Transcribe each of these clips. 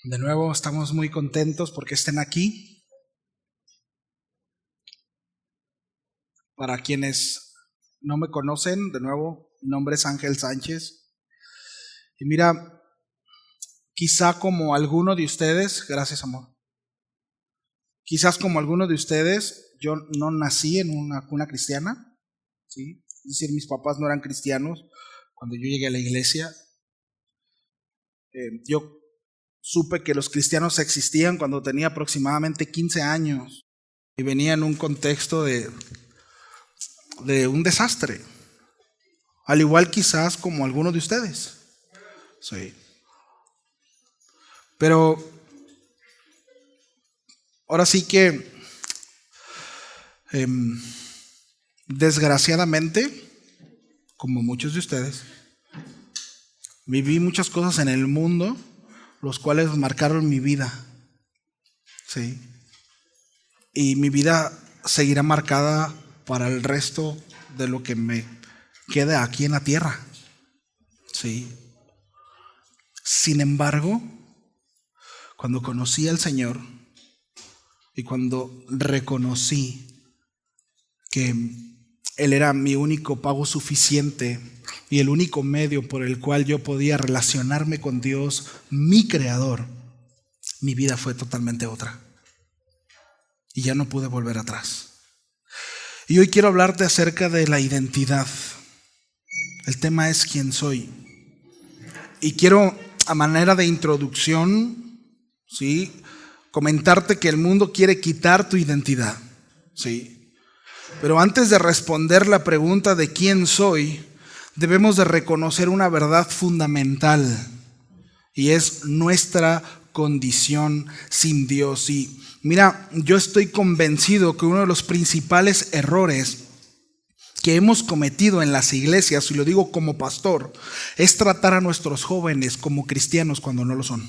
De nuevo estamos muy contentos porque estén aquí. Para quienes no me conocen, de nuevo, mi nombre es Ángel Sánchez. Y mira, quizá como alguno de ustedes, gracias amor, quizás como alguno de ustedes, yo no nací en una cuna cristiana, ¿sí? Es decir, mis papás no eran cristianos cuando yo llegué a la iglesia. Yo supe que los cristianos existían cuando tenía aproximadamente 15 años y venía en un contexto de un desastre, al igual quizás como algunos de ustedes. Sí. Pero ahora sí que desgraciadamente, como muchos de ustedes, viví muchas cosas en el mundo los cuales marcaron mi vida. Sí. Y mi vida seguirá marcada para el resto de lo que me queda aquí en la tierra. Sí. Sin embargo, cuando conocí al Señor y cuando reconocí que Él era mi único pago suficiente y el único medio por el cual yo podía relacionarme con Dios, mi Creador, mi vida fue totalmente otra. Y ya no pude volver atrás. Y hoy quiero hablarte acerca de la identidad. El tema es quién soy. Y quiero, a manera de introducción, ¿sí?, comentarte que el mundo quiere quitar tu identidad. ¿Sí? Pero antes de responder la pregunta de quién soy, debemos de reconocer una verdad fundamental. Y es nuestra condición sin Dios. Y mira, yo estoy convencido que uno de los principales errores que hemos cometido en las iglesias, y lo digo como pastor, es tratar a nuestros jóvenes como cristianos cuando no lo son.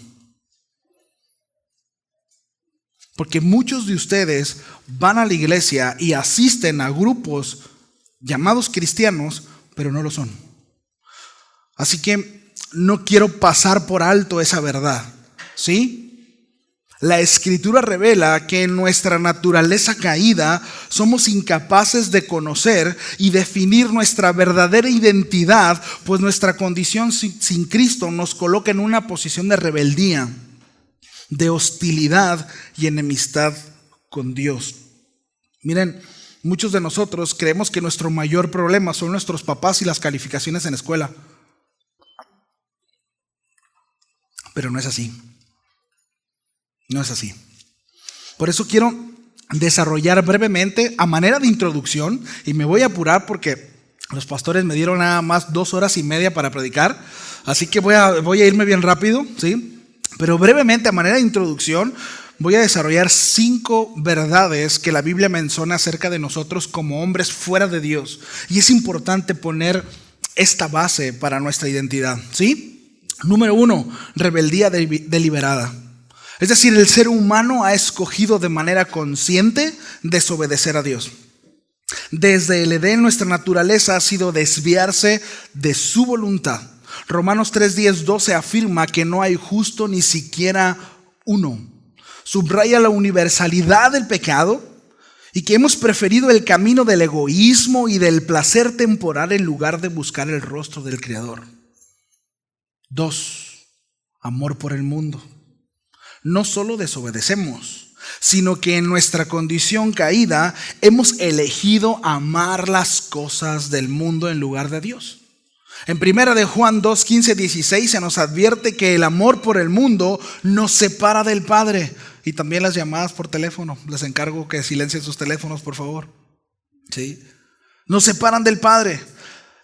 Porque muchos de ustedes van a la iglesia y asisten a grupos llamados cristianos, pero no lo son. Así que no quiero pasar por alto esa verdad, ¿sí? La Escritura revela que en nuestra naturaleza caída somos incapaces de conocer y definir nuestra verdadera identidad, pues nuestra condición sin Cristo nos coloca en una posición de rebeldía, de hostilidad y enemistad con Dios. Miren, muchos de nosotros creemos que nuestro mayor problema son nuestros papás y las calificaciones en la escuela. Pero no es así. No es así. Por eso quiero desarrollar brevemente, a manera de introducción, y me voy a apurar porque los pastores me dieron nada más 2 horas y media para predicar, así que voy a irme bien rápido, ¿sí? Pero brevemente, a manera de introducción, voy a desarrollar 5 verdades que la Biblia menciona acerca de nosotros como hombres fuera de Dios. Y es importante poner esta base para nuestra identidad, ¿sí? Número 1, rebeldía deliberada. Es decir, el ser humano ha escogido de manera consciente desobedecer a Dios. Desde el Edén, nuestra naturaleza ha sido desviarse de su voluntad. Romanos 3:10-12 afirma que no hay justo ni siquiera uno. Subraya la universalidad del pecado y que hemos preferido el camino del egoísmo y del placer temporal en lugar de buscar el rostro del Creador. 2, amor por el mundo. No solo desobedecemos, sino que en nuestra condición caída hemos elegido amar las cosas del mundo en lugar de Dios. En 1 de Juan 2:15-16 se nos advierte que el amor por el mundo nos separa del Padre. Y también las llamadas por teléfono. Les encargo que silencien sus teléfonos, por favor. ¿Sí? Nos separan del Padre.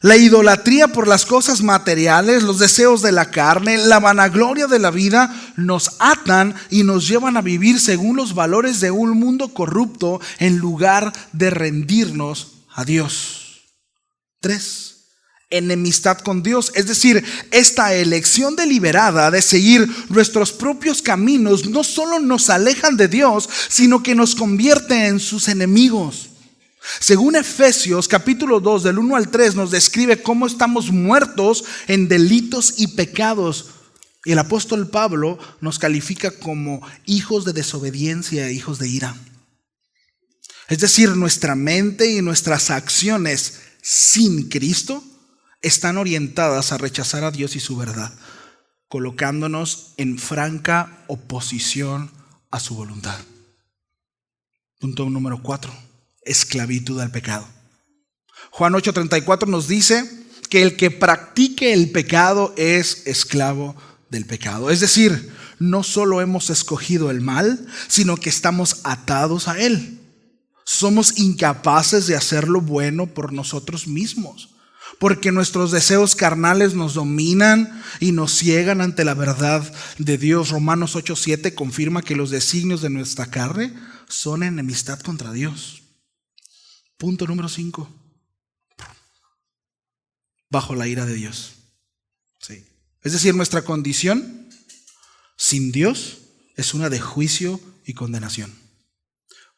La idolatría por las cosas materiales, los deseos de la carne, la vanagloria de la vida nos atan y nos llevan a vivir según los valores de un mundo corrupto en lugar de rendirnos a Dios. 3, enemistad con Dios, es decir, esta elección deliberada de seguir nuestros propios caminos no solo nos alejan de Dios, sino que nos convierte en sus enemigos. Según Efesios capítulo 2 del 1 al 3 nos describe cómo estamos muertos en delitos y pecados. Y el apóstol Pablo nos califica como hijos de desobediencia e hijos de ira. Es decir, nuestra mente y nuestras acciones sin Cristo están orientadas a rechazar a Dios y su verdad, colocándonos en franca oposición a su voluntad. Punto número 4, esclavitud al pecado. Juan 8:34 nos dice que el que practique el pecado es esclavo del pecado. Es decir, no solo hemos escogido el mal, sino que estamos atados a él. Somos incapaces de hacer lo bueno por nosotros mismos, porque nuestros deseos carnales nos dominan y nos ciegan ante la verdad de Dios. Romanos 8:7 confirma que los designios de nuestra carne son enemistad contra Dios. Punto número 5. Bajo la ira de Dios. Sí. Es decir, nuestra condición sin Dios es una de juicio y condenación.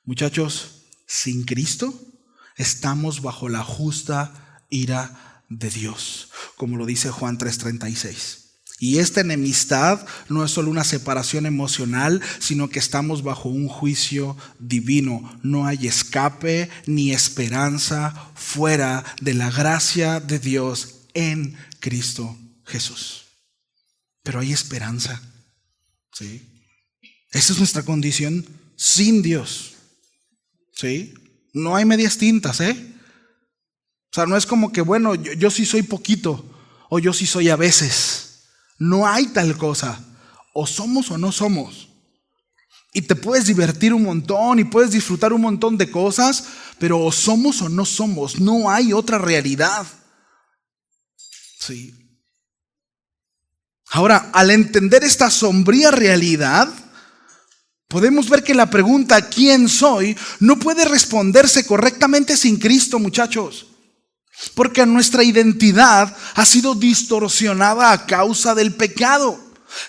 Muchachos, sin Cristo estamos bajo la justa ira de Dios, como lo dice Juan 3:36. Y esta enemistad no es solo una separación emocional, sino que estamos bajo un juicio divino. No hay escape ni esperanza fuera de la gracia de Dios en Cristo Jesús. Pero hay esperanza. ¿Sí? Esa es nuestra condición sin Dios. ¿Sí? No hay medias tintas, O sea, no es como que, bueno, yo sí soy poquito o yo sí soy a veces. No hay tal cosa. O somos o no somos. Y te puedes divertir un montón y puedes disfrutar un montón de cosas, pero o somos o no somos. No hay otra realidad. Sí. Ahora, al entender esta sombría realidad, podemos ver que la pregunta ¿quién soy? No puede responderse correctamente sin Cristo, muchachos. Porque nuestra identidad ha sido distorsionada a causa del pecado.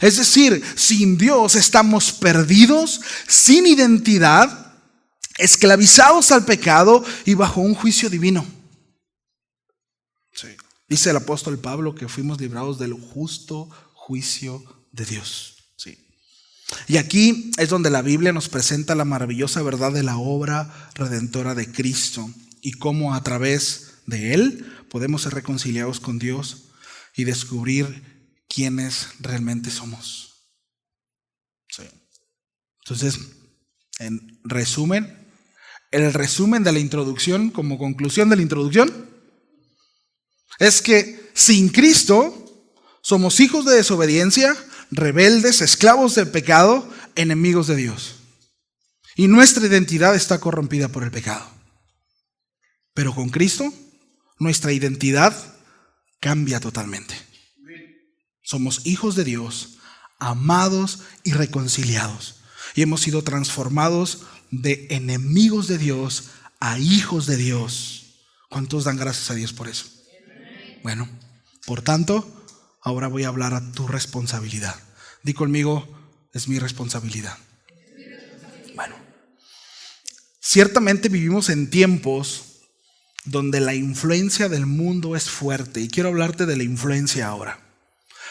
Es decir, sin Dios estamos perdidos, sin identidad, esclavizados al pecado y bajo un juicio divino. Sí. Dice el apóstol Pablo que fuimos librados del justo juicio de Dios. Sí. Y aquí es donde la Biblia nos presenta la maravillosa verdad de la obra redentora de Cristo y cómo a través de Él podemos ser reconciliados con Dios y descubrir quiénes realmente somos. Sí. Entonces, en resumen, el resumen de la introducción, como conclusión de la introducción, es que sin Cristo somos hijos de desobediencia, rebeldes, esclavos del pecado, enemigos de Dios. Y nuestra identidad está corrompida por el pecado. Pero con Cristo, nuestra identidad cambia totalmente. Somos hijos de Dios, amados y reconciliados. Y hemos sido transformados de enemigos de Dios a hijos de Dios. ¿Cuántos dan gracias a Dios por eso? Bueno, por tanto, ahora voy a hablar a tu responsabilidad. Di conmigo, es mi responsabilidad. Bueno, ciertamente vivimos en tiempos donde la influencia del mundo es fuerte. Y quiero hablarte de la influencia ahora.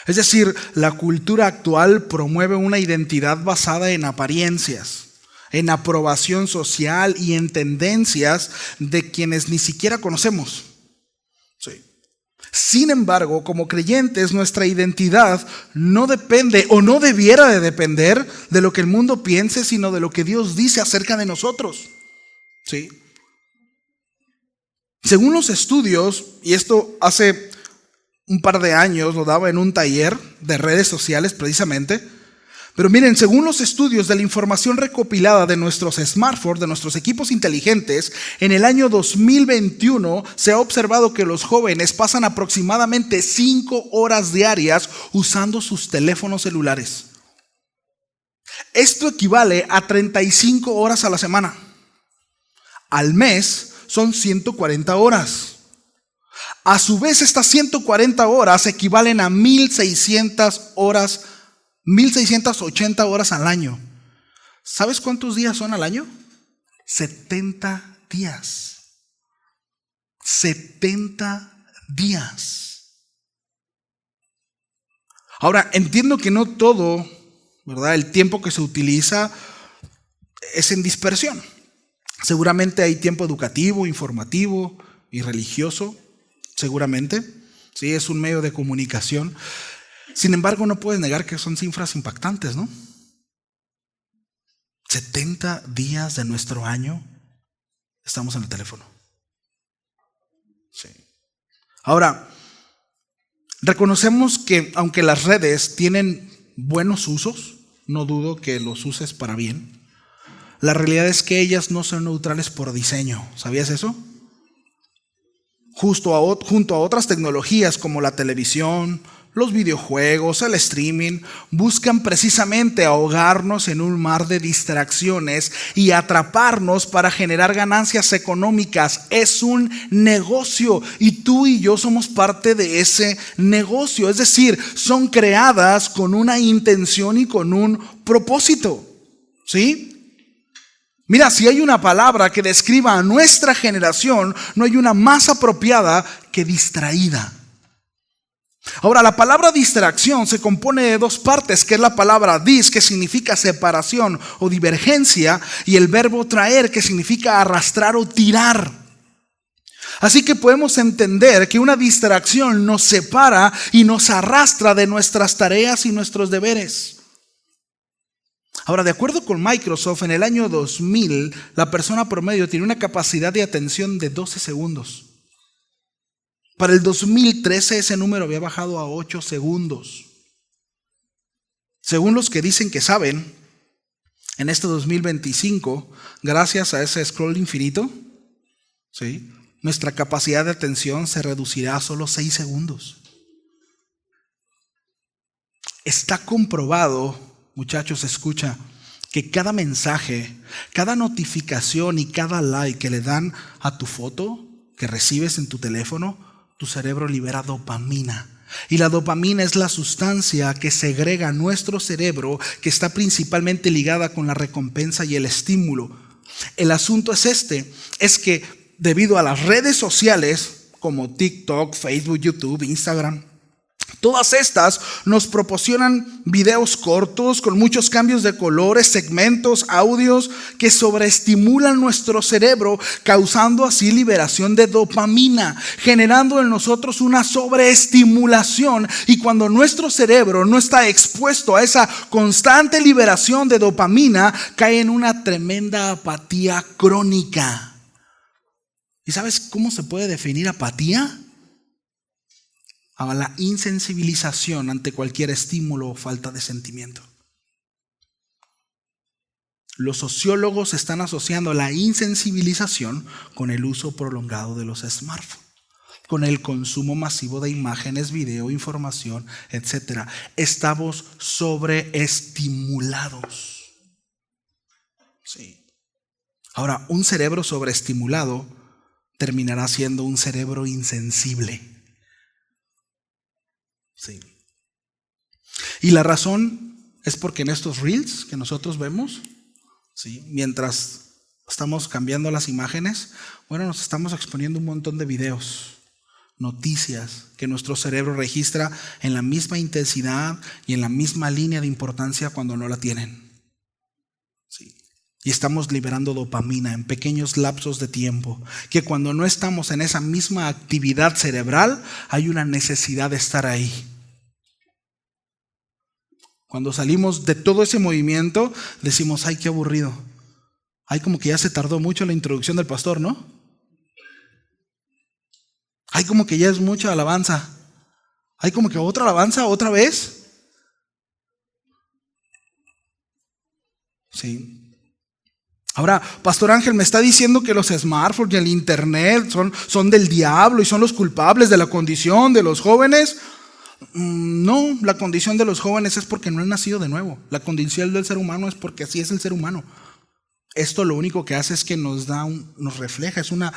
Es decir, la cultura actual promueve una identidad basada en apariencias, en aprobación social y en tendencias de quienes ni siquiera conocemos. Sí. Sin embargo, como creyentes, nuestra identidad no depende o no debiera de depender de lo que el mundo piense, sino de lo que Dios dice acerca de nosotros. ¿Sí? Según los estudios, y esto hace un par de años lo daba en un taller de redes sociales precisamente, pero miren, según los estudios de la información recopilada de nuestros smartphones, de nuestros equipos inteligentes, en el año 2021 se ha observado que los jóvenes pasan aproximadamente 5 horas diarias usando sus teléfonos celulares. Esto equivale a 35 horas a la semana. Al mes son 140 horas. A su vez, estas 140 horas equivalen a 1,600 horas, 1,680 horas al año. ¿Sabes cuántos días son al año? 70 días. 70 días. Ahora, entiendo que no todo, ¿verdad?, el tiempo que se utiliza es en dispersión. Seguramente hay tiempo educativo, informativo y religioso, seguramente. Sí, es un medio de comunicación. Sin embargo, no puedes negar que son cifras impactantes, ¿no? 70 días de nuestro año estamos en el teléfono. Sí. Ahora, reconocemos que aunque las redes tienen buenos usos, no dudo que los uses para bien, la realidad es que ellas no son neutrales por diseño. ¿Sabías eso? Junto a otras tecnologías como la televisión, los videojuegos, el streaming, buscan precisamente ahogarnos en un mar de distracciones y atraparnos para generar ganancias económicas. Es un negocio y tú y yo somos parte de ese negocio. Es decir, son creadas con una intención y con un propósito. ¿Sí? Mira, si hay una palabra que describa a nuestra generación, no hay una más apropiada que distraída. Ahora, la palabra distracción se compone de dos partes, que es la palabra dis, que significa separación o divergencia, y el verbo traer, que significa arrastrar o tirar. Así que podemos entender que una distracción nos separa y nos arrastra de nuestras tareas y nuestros deberes. Ahora, de acuerdo con Microsoft, en el año 2000, la persona promedio tiene una capacidad de atención de 12 segundos. Para el 2013 ese número había bajado a 8 segundos. Según los que dicen que saben, en este 2025, gracias a ese scroll infinito, ¿sí?, nuestra capacidad de atención se reducirá a solo 6 segundos. Está comprobado, muchachos, escucha, que cada mensaje, cada notificación y cada like que le dan a tu foto que recibes en tu teléfono, tu cerebro libera dopamina. Y la dopamina es la sustancia que segrega nuestro cerebro, que está principalmente ligada con la recompensa y el estímulo. El asunto es que debido a las redes sociales como TikTok, Facebook, YouTube, Instagram, todas estas nos proporcionan videos cortos con muchos cambios de colores, segmentos, audios que sobreestimulan nuestro cerebro, causando así liberación de dopamina, generando en nosotros una sobreestimulación. Y cuando nuestro cerebro no está expuesto a esa constante liberación de dopamina, cae en una tremenda apatía crónica. ¿Y sabes cómo se puede definir apatía? A la insensibilización ante cualquier estímulo o falta de sentimiento. Los sociólogos están asociando la insensibilización con el uso prolongado de los smartphones, con el consumo masivo de imágenes, video, información, etc. Estamos sobreestimulados. Sí. Ahora, un cerebro sobreestimulado terminará siendo un cerebro insensible. Sí. Y la razón es porque en estos reels que nosotros vemos, ¿sí?, mientras estamos cambiando las imágenes, bueno, nos estamos exponiendo un montón de videos, noticias que nuestro cerebro registra en la misma intensidad y en la misma línea de importancia cuando no la tienen. Sí. Y estamos liberando dopamina en pequeños lapsos de tiempo, que cuando no estamos en esa misma actividad cerebral, hay una necesidad de estar ahí. Cuando salimos de todo ese movimiento, decimos, ay, qué aburrido. Ay, como que ya se tardó mucho la introducción del pastor, ¿no? Ay, como que ya es mucha alabanza. Ay, como que otra alabanza, otra vez. Sí. Ahora, Pastor Ángel me está diciendo que los smartphones y el internet son del diablo y son los culpables de la condición de los jóvenes. No, la condición de los jóvenes es porque no han nacido de nuevo. La condición del ser humano es porque así es el ser humano. Esto lo único que hace es que nos refleja, es una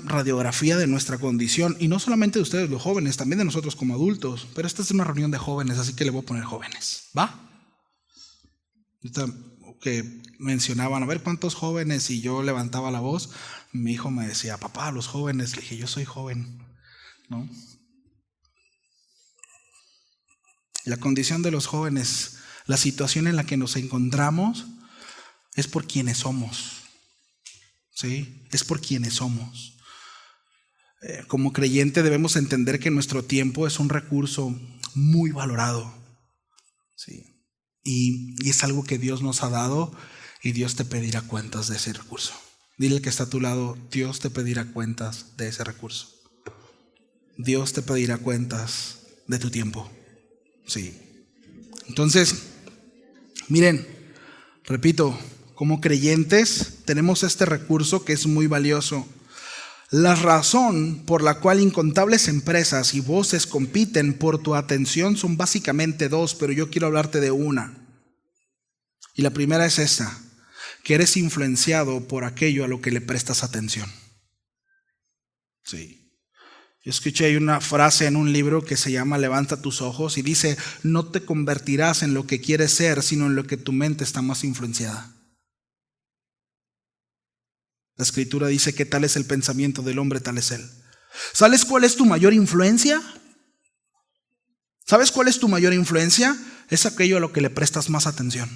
radiografía de nuestra condición. Y no solamente de ustedes los jóvenes, también de nosotros como adultos. Pero esta es una reunión de jóvenes, así que le voy a poner jóvenes, ¿va? Que mencionaban, a ver cuántos jóvenes, y yo levantaba la voz. Mi hijo me decía, papá, los jóvenes. Le dije, yo soy joven, ¿no? La condición de los jóvenes, la situación en la que nos encontramos, es por quienes somos. ¿Sí? Es por quienes somos. Como creyente debemos entender que nuestro tiempo es un recurso muy valorado. ¿Sí? Y es algo que Dios nos ha dado y Dios te pedirá cuentas de ese recurso. Dile al que está a tu lado, Dios te pedirá cuentas de ese recurso. Dios te pedirá cuentas de tu tiempo. Sí. Entonces, miren, repito, como creyentes tenemos este recurso que es muy valioso. La razón por la cual incontables empresas y voces compiten por tu atención son básicamente dos, pero yo quiero hablarte de una. Y la primera es esta, que eres influenciado por aquello a lo que le prestas atención. Sí. Yo escuché una frase en un libro que se llama Levanta tus ojos y dice, no te convertirás en lo que quieres ser, sino en lo que tu mente está más influenciada. La Escritura dice que tal es el pensamiento del hombre, tal es él. ¿Sabes cuál es tu mayor influencia? ¿Sabes cuál es tu mayor influencia? Es aquello a lo que le prestas más atención.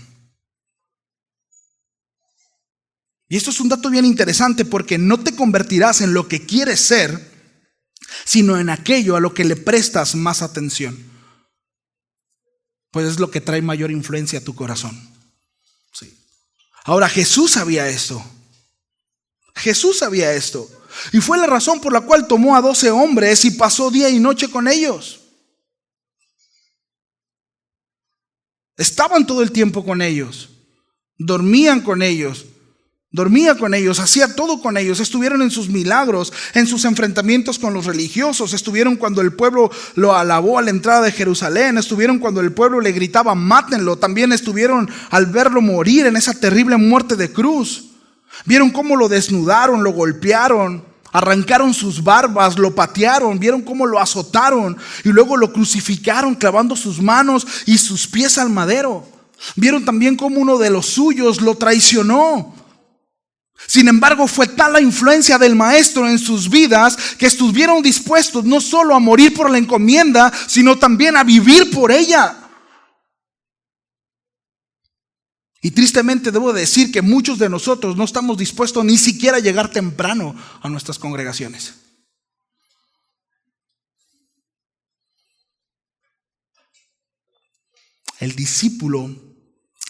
Y esto es un dato bien interesante porque no te convertirás en lo que quieres ser, sino en aquello a lo que le prestas más atención. Pues es lo que trae mayor influencia a tu corazón. Sí. Ahora, Jesús sabía esto. Jesús sabía esto. Y fue la razón por la cual tomó a 12 hombres y pasó día y noche con ellos. Estaban todo el tiempo con ellos. Dormían con ellos. Dormía con ellos, hacía todo con ellos. Estuvieron en sus milagros, en sus enfrentamientos con los religiosos. Estuvieron cuando el pueblo lo alabó a la entrada de Jerusalén. Estuvieron cuando el pueblo le gritaba, mátenlo. También estuvieron al verlo morir en esa terrible muerte de cruz. Vieron cómo lo desnudaron, lo golpearon, arrancaron sus barbas, lo patearon. Vieron cómo lo azotaron y luego lo crucificaron clavando sus manos y sus pies al madero. Vieron también cómo uno de los suyos lo traicionó. Sin embargo, fue tal la influencia del Maestro en sus vidas que estuvieron dispuestos no solo a morir por la encomienda, sino también a vivir por ella. Y tristemente debo decir que muchos de nosotros no estamos dispuestos ni siquiera a llegar temprano a nuestras congregaciones. El discípulo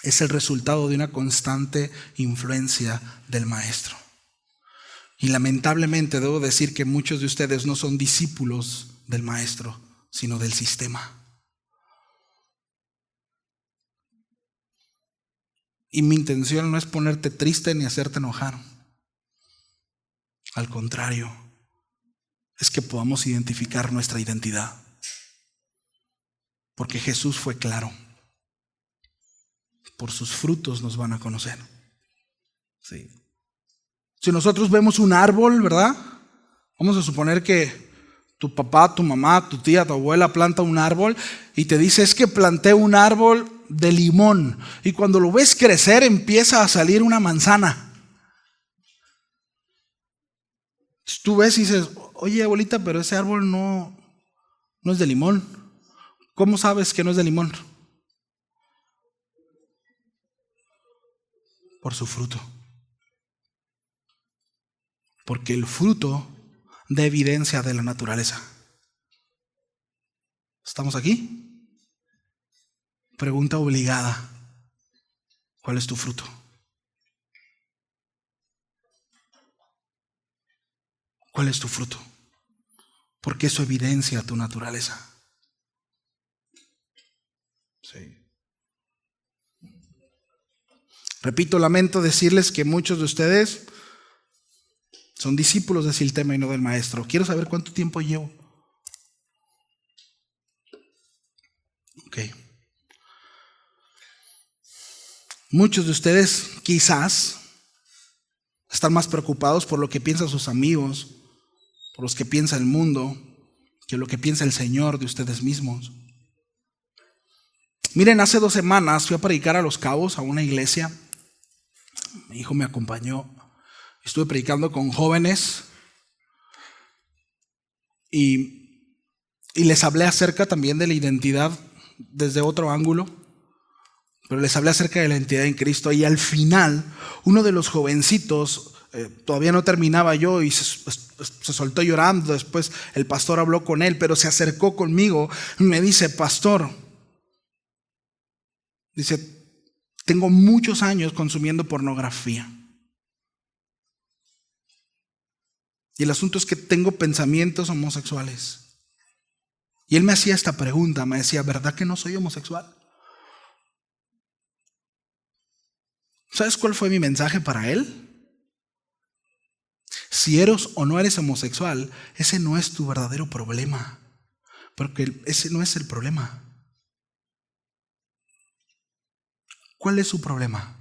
es el resultado de una constante influencia del Maestro. Y lamentablemente debo decir que muchos de ustedes no son discípulos del Maestro, sino del sistema. Y mi intención no es ponerte triste ni hacerte enojar. Al contrario, es que podamos identificar nuestra identidad. Porque Jesús fue claro. Por sus frutos nos van a conocer. Sí. Si nosotros vemos un árbol, ¿verdad? Vamos a suponer que tu papá, tu mamá, tu tía, tu abuela planta un árbol y te dice, es que planté un árbol de limón. Y cuando lo ves crecer empieza a salir una manzana. Entonces tú ves y dices, oye abuelita, pero ese árbol no es de limón. ¿Cómo sabes que no es de limón? Por su fruto. Porque el fruto da evidencia de la naturaleza. ¿Estamos aquí? Pregunta obligada. ¿Cuál es tu fruto? ¿Cuál es tu fruto? Porque eso evidencia tu naturaleza. Sí. Repito, lamento decirles que muchos de ustedes son discípulos de Siltema y no del Maestro. Quiero saber cuánto tiempo llevo. Ok. Muchos de ustedes quizás están más preocupados por lo que piensan sus amigos, por lo que piensa el mundo, que lo que piensa el Señor de ustedes mismos. Miren, hace 2 semanas fui a predicar a Los Cabos, a una iglesia. Mi hijo me acompañó. Estuve predicando con jóvenes y les hablé acerca también de la identidad desde otro ángulo, pero les hablé acerca de la identidad en Cristo. Y al final, uno de los jovencitos, todavía no terminaba yo, y se soltó llorando. Después el pastor habló con él, pero se acercó conmigo y me dice: pastor, dice, tengo muchos años consumiendo pornografía. Y el asunto es que tengo pensamientos homosexuales. Y él me hacía esta pregunta, me decía: ¿verdad que no soy homosexual? ¿Sabes cuál fue mi mensaje para él? Si eres o no eres homosexual, ese no es tu verdadero problema, porque ese no es el problema. ¿Cuál es su problema?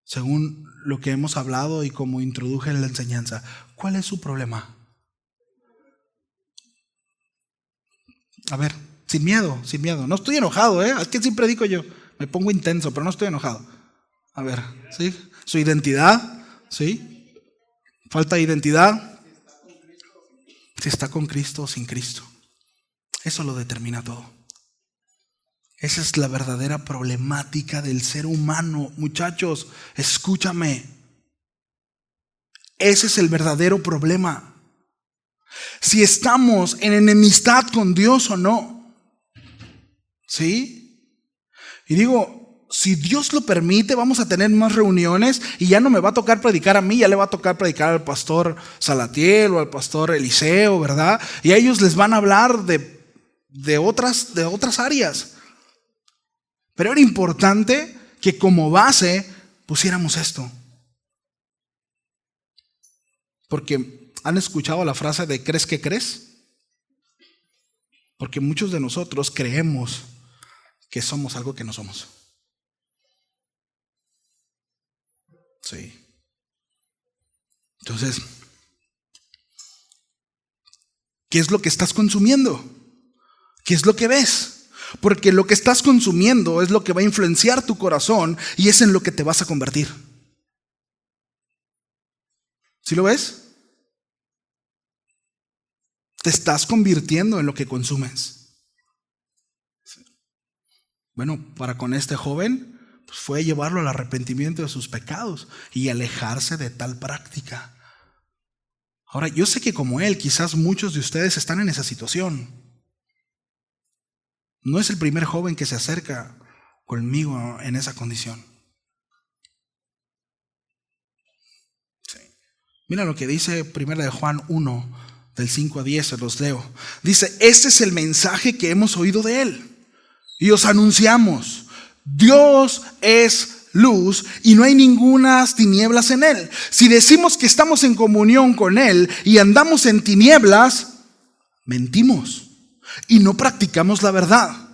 Según lo que hemos hablado y como introduje en la enseñanza, ¿cuál es su problema? A ver, sin miedo, sin miedo. No estoy enojado, ¿eh? Es que siempre digo yo, me pongo intenso, pero no estoy enojado. A ver, ¿sí? Su identidad, ¿sí? Falta de identidad. Si está con Cristo o sin Cristo. Eso lo determina todo. Esa es la verdadera problemática del ser humano. Muchachos, escúchame. Ese es el verdadero problema. Si estamos en enemistad con Dios o no. ¿Sí? Y digo, si Dios lo permite, vamos a tener más reuniones y ya no me va a tocar predicar a mí, ya le va a tocar predicar al pastor Salatiel o al pastor Eliseo, ¿verdad? Y a ellos les van a hablar de otras áreas. Pero era importante que como base pusiéramos esto. Porque ¿han escuchado la frase de ¿crees que crees? Porque muchos de nosotros creemos que somos algo que no somos. Sí. Entonces, ¿qué es lo que estás consumiendo? ¿Qué es lo que ves? Porque lo que estás consumiendo es lo que va a influenciar tu corazón y es en lo que te vas a convertir. ¿Sí lo ves? Te estás convirtiendo en lo que consumes. Bueno, para con este joven, pues fue llevarlo al arrepentimiento de sus pecados y alejarse de tal práctica. Ahora, yo sé que como él, quizás muchos de ustedes están en esa situación. No es el primer joven que se acerca conmigo en esa condición. Sí. Mira lo que dice 1 de Juan 1, del 5 a 10, se los leo. Dice: este es el mensaje que hemos oído de él y os anunciamos. Dios es luz y no hay ningunas tinieblas en él. Si decimos que estamos en comunión con él y andamos en tinieblas, mentimos y no practicamos la verdad.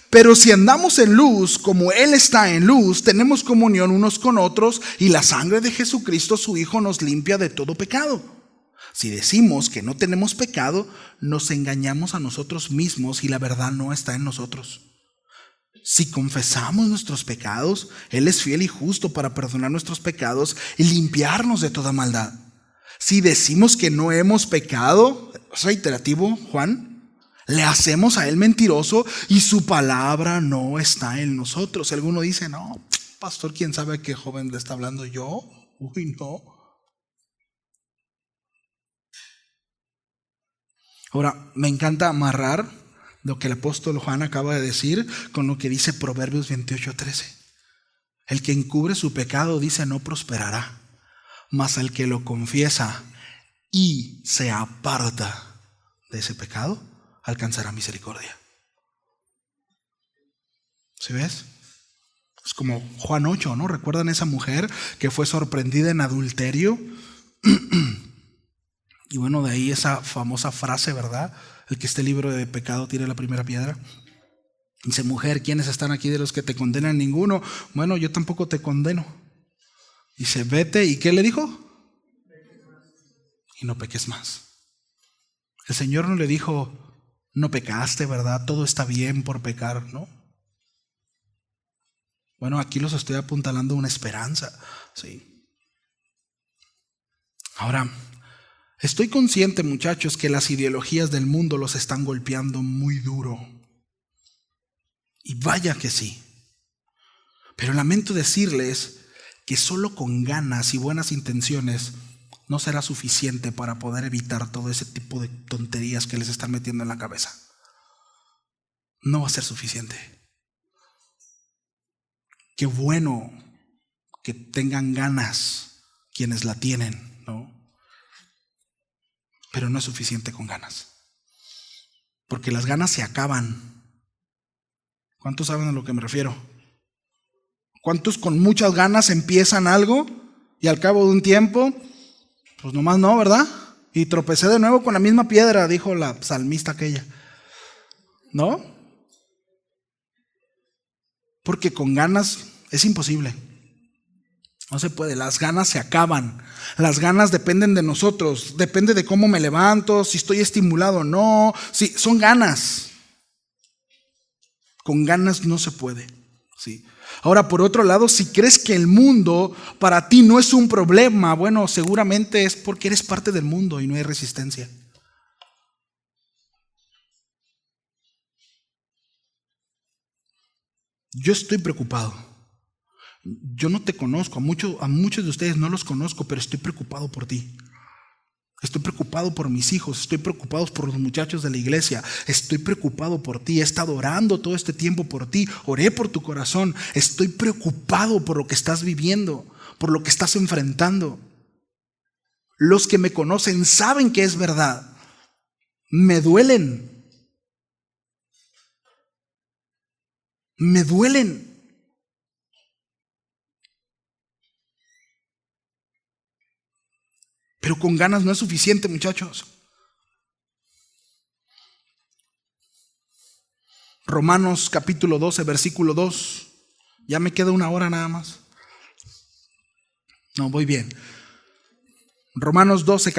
Pero si andamos en luz, como él está en luz, tenemos comunión unos con otros y la sangre de Jesucristo, su Hijo, nos limpia de todo pecado. Si decimos que no tenemos pecado, nos engañamos a nosotros mismos y la verdad no está en nosotros. Si confesamos nuestros pecados, él es fiel y justo para perdonar nuestros pecados y limpiarnos de toda maldad. Si decimos que no hemos pecado, es reiterativo, Juan, le hacemos a él mentiroso y su palabra no está en nosotros. Alguno dice: no, pastor, ¿quién sabe a qué joven le está hablando? ¿Yo? Uy, no. Ahora, me encanta amarrar lo que el apóstol Juan acaba de decir con lo que dice Proverbios 28:13. El que encubre su pecado, dice, no prosperará, mas el que lo confiesa y se aparta de ese pecado, alcanzará misericordia. ¿Sí ves? Es como Juan 8, ¿no? ¿Recuerdan esa mujer que fue sorprendida en adulterio? Y bueno, de ahí esa famosa frase, ¿verdad? El que esté libre de pecado tire la primera piedra. Dice: mujer, ¿quiénes están aquí de los que te condenan? Ninguno. Bueno, yo tampoco te condeno. Dice: vete. ¿Y qué le dijo? Y no peques más. El Señor no le dijo: no pecaste, ¿verdad? Todo está bien por pecar, ¿no? Bueno, aquí los estoy apuntalando una esperanza, ¿sí? Ahora, estoy consciente, muchachos, que las ideologías del mundo los están golpeando muy duro. Y vaya que sí. Pero lamento decirles que solo con ganas y buenas intenciones no será suficiente para poder evitar todo ese tipo de tonterías que les están metiendo en la cabeza. No va a ser suficiente. Qué bueno que tengan ganas quienes la tienen, ¿no? Pero no es suficiente con ganas. Porque las ganas se acaban. ¿Cuántos saben a lo que me refiero? ¿Cuántos con muchas ganas empiezan algo y al cabo de un tiempo, pues nomás no, ¿verdad? Y tropecé de nuevo con la misma piedra, dijo la salmista aquella. ¿No? Porque con ganas es imposible. No se puede, las ganas se acaban. Las ganas dependen de nosotros, depende de cómo me levanto, si estoy estimulado o no. Sí, son ganas. Con ganas no se puede. Sí. Ahora, por otro lado, si crees que el mundo para ti no es un problema, bueno, seguramente es porque eres parte del mundo y no hay resistencia. Yo estoy preocupado. Yo no te conozco, a muchos de ustedes no los conozco, pero estoy preocupado por ti. Estoy preocupado por mis hijos, estoy preocupado por los muchachos de la iglesia, estoy preocupado por ti, he estado orando todo este tiempo por ti, oré por tu corazón, estoy preocupado por lo que estás viviendo, por lo que estás enfrentando. Los que me conocen saben que es verdad, me duelen, me duelen. Pero con ganas no es suficiente, muchachos. Romanos capítulo 12, versículo 2. Ya me queda una hora nada más. No, voy bien. Romanos 12,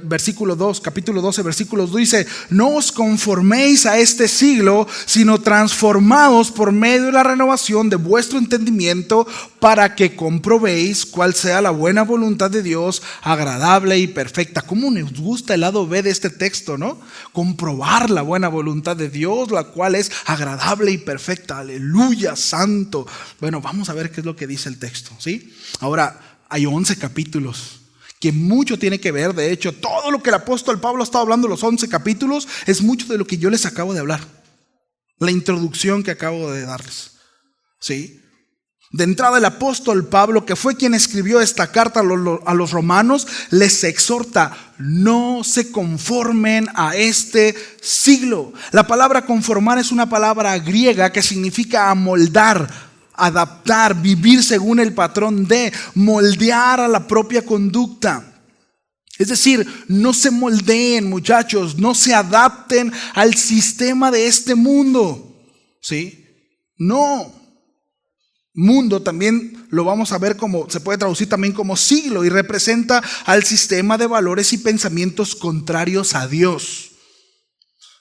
versículo 2, capítulo 12, versículo 2 dice: no os conforméis a este siglo, sino transformaos por medio de la renovación de vuestro entendimiento, para que comprobéis cuál sea la buena voluntad de Dios, agradable y perfecta. ¿Cómo nos gusta el lado B de este texto, no? Comprobar la buena voluntad de Dios, la cual es agradable y perfecta. Aleluya, santo. Bueno, vamos a ver qué es lo que dice el texto, ¿sí? Ahora, hay 11 capítulos. Que mucho tiene que ver, de hecho, todo lo que el apóstol Pablo ha estado hablando, los 11 capítulos, es mucho de lo que yo les acabo de hablar. La introducción que acabo de darles. ¿Sí? De entrada, el apóstol Pablo, que fue quien escribió esta carta a los romanos, les exhorta: no se conformen a este siglo. La palabra conformar es una palabra griega que significa amoldar, adaptar, vivir según el patrón de, moldear a la propia conducta. Es decir, no se moldeen, muchachos, no se adapten al sistema de este mundo. ¿Sí? No. Mundo también lo vamos a ver como, se puede traducir también como siglo, y representa al sistema de valores y pensamientos contrarios a Dios.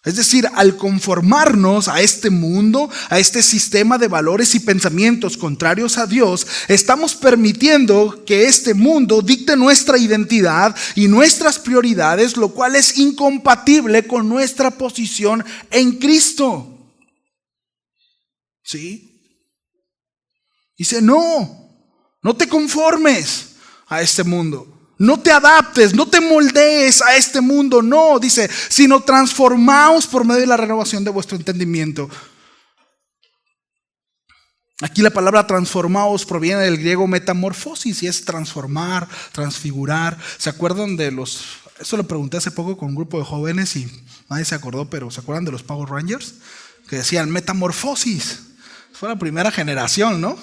Es decir, al conformarnos a este mundo, a este sistema de valores y pensamientos contrarios a Dios, estamos permitiendo que este mundo dicte nuestra identidad y nuestras prioridades, lo cual es incompatible con nuestra posición en Cristo. ¿Sí? Dice: no te conformes a este mundo. No te adaptes, no te moldees a este mundo, no, dice, sino transformaos por medio de la renovación de vuestro entendimiento. Aquí la palabra transformaos proviene del griego metamorfosis y es transformar, transfigurar. ¿Se acuerdan de eso lo pregunté hace poco con un grupo de jóvenes y nadie se acordó, pero ¿se acuerdan de los Power Rangers? Que decían metamorfosis. Fue la primera generación, ¿no?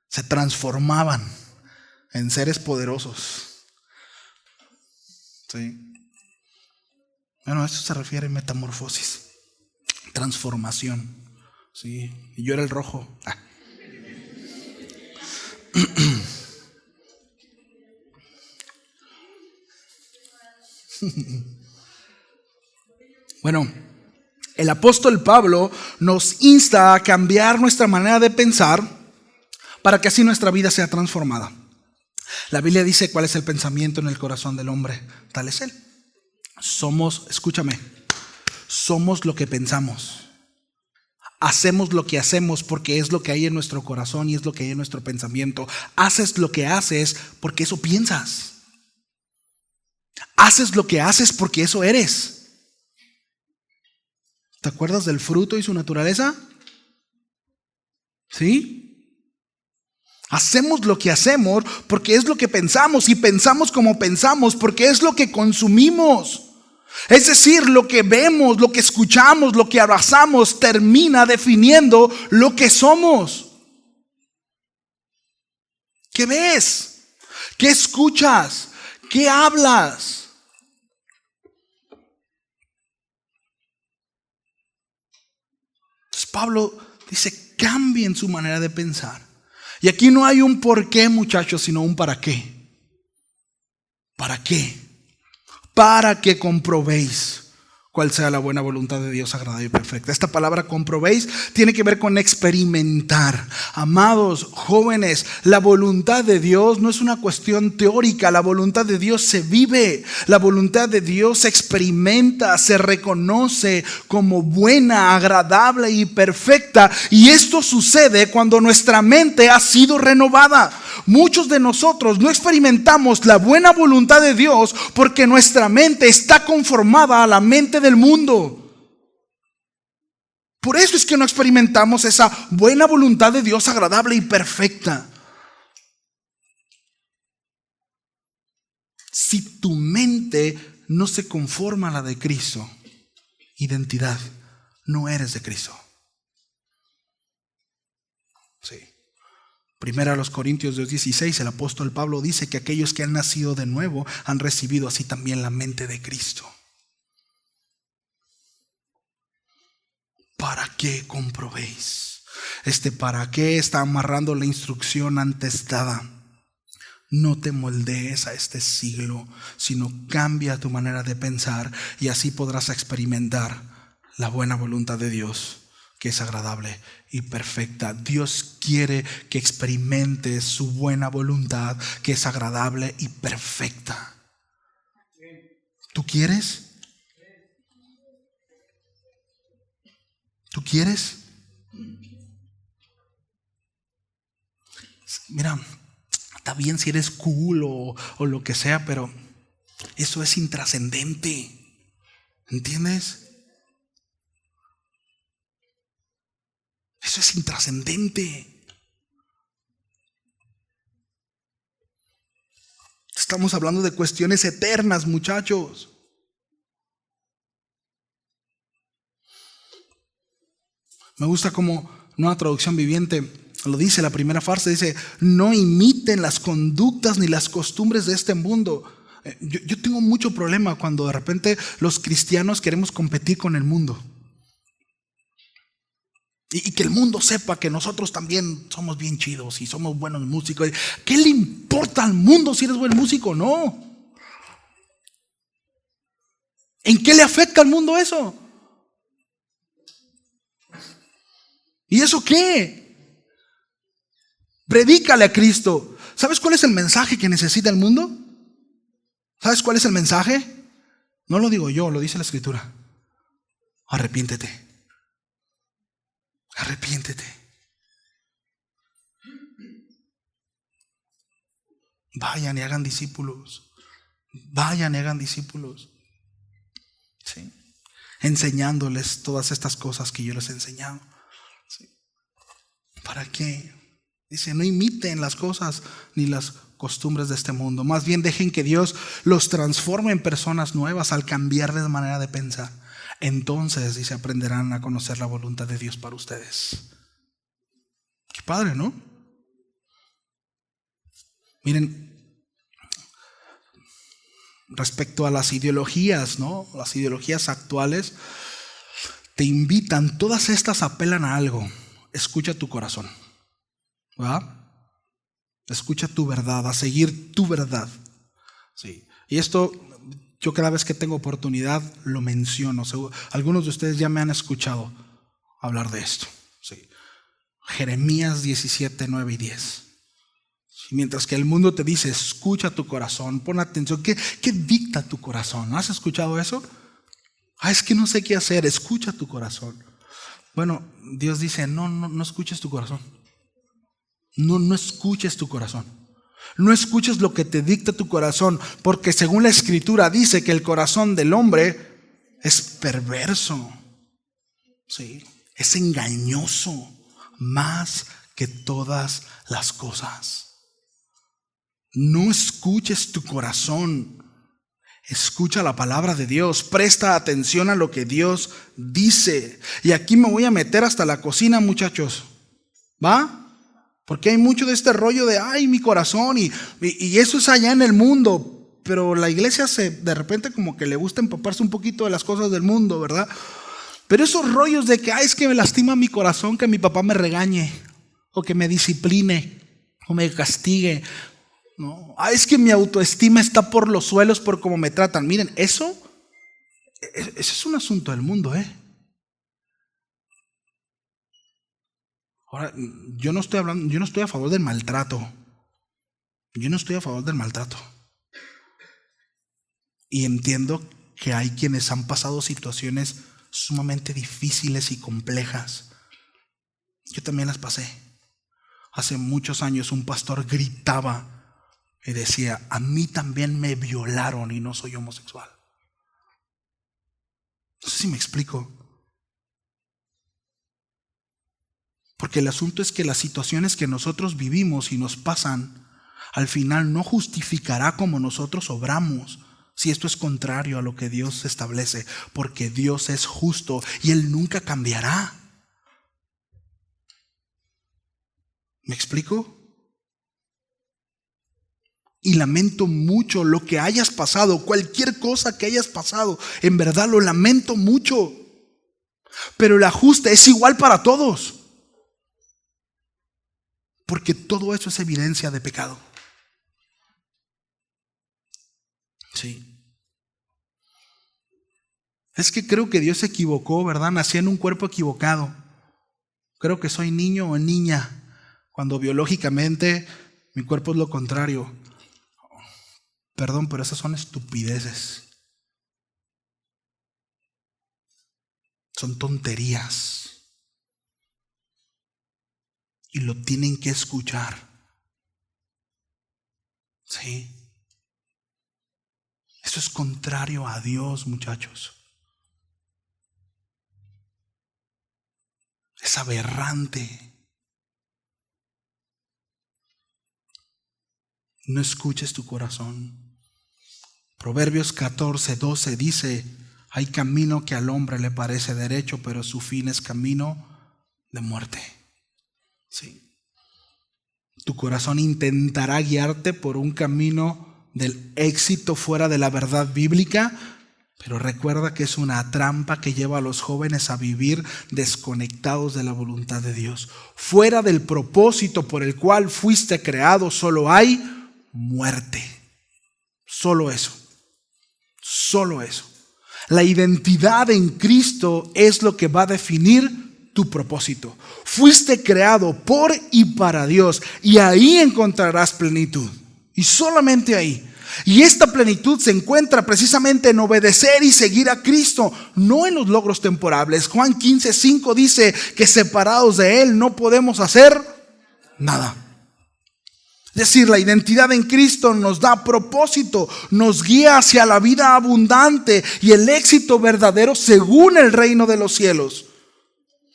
Se transformaban en seres poderosos. ¿Sí? Bueno, a eso se refiere metamorfosis, transformación. ¿Sí? Y yo era el rojo. Bueno, el apóstol Pablo nos insta a cambiar nuestra manera de pensar para que así nuestra vida sea transformada. La Biblia dice cuál es el pensamiento en el corazón del hombre. Tal es él. Escúchame, somos lo que pensamos. Hacemos lo que hacemos porque es lo que hay en nuestro corazón y es lo que hay en nuestro pensamiento. Haces lo que haces porque eso piensas. Haces lo que haces porque eso eres. ¿Te acuerdas del fruto y su naturaleza? ¿Sí? Hacemos lo que hacemos porque es lo que pensamos y pensamos como pensamos porque es lo que consumimos. Es decir, lo que vemos, lo que escuchamos, lo que abrazamos termina definiendo lo que somos. ¿Qué ves? ¿Qué escuchas? ¿Qué hablas? Entonces Pablo dice, cambien su manera de pensar. Y aquí no hay un por qué, muchachos, sino un para qué. ¿Para qué? Para que comprobéis cuál sea la buena voluntad de Dios agradable y perfecta. Esta palabra comprobéis tiene que ver con experimentar. Amados jóvenes, la voluntad de Dios no es una cuestión teórica. La voluntad de Dios se vive. La voluntad de Dios se experimenta, se reconoce como buena, agradable y perfecta. Y esto sucede cuando nuestra mente ha sido renovada. Muchos de nosotros no experimentamos la buena voluntad de Dios porque nuestra mente está conformada a la mente del mundo. Por eso es que no experimentamos esa buena voluntad de Dios agradable y perfecta. Si tu mente no se conforma a la de Cristo, identidad, no eres de Cristo. Sí. Primera a los Corintios 2:16, el apóstol Pablo dice que aquellos que han nacido de nuevo han recibido así también la mente de Cristo. ¿Para qué comprobéis? ¿Para qué está amarrando la instrucción antes dada? No te moldees a este siglo, sino cambia tu manera de pensar y así podrás experimentar la buena voluntad de Dios, que es agradable y perfecta. Dios quiere que experimentes su buena voluntad, que es agradable y perfecta. ¿Tú quieres? ¿Tú quieres? Mira, está bien si eres cool o lo que sea, pero eso es intrascendente. ¿Entiendes? Eso es intrascendente. Estamos hablando de cuestiones eternas, muchachos. Me gusta como Nueva Traducción Viviente lo dice, la primera frase dice, no imiten las conductas ni las costumbres de este mundo. Yo tengo mucho problema cuando de repente los cristianos queremos competir con el mundo. Y que el mundo sepa que nosotros también somos bien chidos y somos buenos músicos. ¿Qué le importa al mundo si eres buen músico o no? ¿En qué le afecta al mundo eso? ¿Y eso qué? Predícale a Cristo. ¿Sabes cuál es el mensaje que necesita el mundo? ¿Sabes cuál es el mensaje? No lo digo yo, lo dice la Escritura. Arrepiéntete. Arrepiéntete. Vayan y hagan discípulos. Vayan y hagan discípulos. ¿Sí? Enseñándoles todas estas cosas que yo les he enseñado. ¿Sí? ¿Para qué? Dice, no imiten las cosas ni las costumbres de este mundo. Más bien dejen que Dios los transforme en personas nuevas al cambiarles de manera de pensar. Entonces, dice, aprenderán a conocer la voluntad de Dios para ustedes. Qué padre, ¿no? Miren, respecto a las ideologías, ¿no? Las ideologías actuales te invitan, todas estas apelan a algo. Escucha tu corazón. ¿Va? Escucha tu verdad, a seguir tu verdad. Sí. Y esto, yo cada vez que tengo oportunidad lo menciono. Algunos de ustedes ya me han escuchado hablar de esto. Sí. Jeremías 17, 9 y 10. Mientras que el mundo te dice, escucha tu corazón, pon atención. ¿Qué dicta tu corazón? ¿Has escuchado eso? Es que no sé qué hacer. Escucha tu corazón. Bueno, Dios dice, no escuches tu corazón. No escuches tu corazón. No escuches lo que te dicta tu corazón, porque según la Escritura dice que el corazón del hombre es perverso. Sí, es engañoso más que todas las cosas. No escuches tu corazón. Escucha la palabra de Dios, presta atención a lo que Dios dice. Y aquí me voy a meter hasta la cocina, muchachos. ¿Va? Porque hay mucho de este rollo de, ay, mi corazón, y eso es allá en el mundo. Pero la iglesia de repente como que le gusta empaparse un poquito de las cosas del mundo, ¿verdad? Pero esos rollos de que, ay, es que me lastima mi corazón que mi papá me regañe, o que me discipline, o me castigue. No, es que mi autoestima está por los suelos por cómo me tratan. Miren, eso es un asunto del mundo, ¿eh? Ahora, yo no estoy a favor del maltrato. Yo no estoy a favor del maltrato. Y entiendo que hay quienes han pasado situaciones sumamente difíciles y complejas. Yo también las pasé. Hace muchos años un pastor gritaba y decía, a mí también me violaron y no soy homosexual. No sé si me explico. Porque el asunto es que las situaciones que nosotros vivimos y nos pasan, al final no justificará como nosotros obramos, si esto es contrario a lo que Dios establece, porque Dios es justo y Él nunca cambiará. ¿Me explico? Y lamento mucho lo que hayas pasado, cualquier cosa que hayas pasado, en verdad lo lamento mucho. Pero el ajuste es igual para todos. Porque todo eso es evidencia de pecado. Sí. Es que creo que Dios se equivocó, ¿verdad? Nací en un cuerpo equivocado. Creo que soy niño o niña, cuando biológicamente mi cuerpo es lo contrario. Perdón, pero esas son estupideces. Son tonterías. Y lo tienen que escuchar. Sí. Eso es contrario a Dios, muchachos. Es aberrante. No escuches tu corazón. Proverbios 14:12 dice, hay camino que al hombre le parece derecho, pero su fin es camino de muerte. Sí. Tu corazón intentará guiarte por un camino del éxito fuera de la verdad bíblica, pero recuerda que es una trampa que lleva a los jóvenes a vivir desconectados de la voluntad de Dios. Fuera del propósito por el cual fuiste creado, solo hay muerte. Solo eso. Solo eso. La identidad en Cristo es lo que va a definir tu propósito. Fuiste creado por y para Dios, y ahí encontrarás plenitud. Y solamente ahí. Y esta plenitud se encuentra precisamente en obedecer y seguir a Cristo, no en los logros temporales. Juan 15:5 dice que separados de Él no podemos hacer nada. Es decir, la identidad en Cristo nos da propósito, nos guía hacia la vida abundante y el éxito verdadero según el reino de los cielos.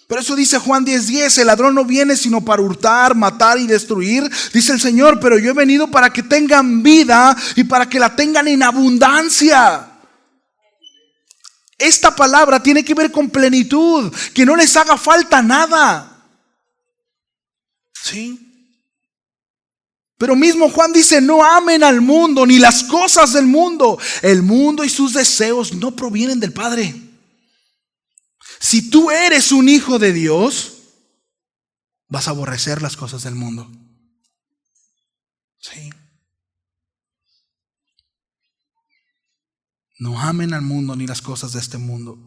Por eso dice Juan 10:10, el ladrón no viene sino para hurtar, matar y destruir. Dice el Señor, pero yo he venido para que tengan vida y para que la tengan en abundancia. Esta palabra tiene que ver con plenitud, que no les haga falta nada. ¿Sí? Pero mismo Juan dice, no amen al mundo ni las cosas del mundo. El mundo y sus deseos no provienen del Padre. Si tú eres un hijo de Dios, vas a aborrecer las cosas del mundo. Sí. No amen al mundo ni las cosas de este mundo.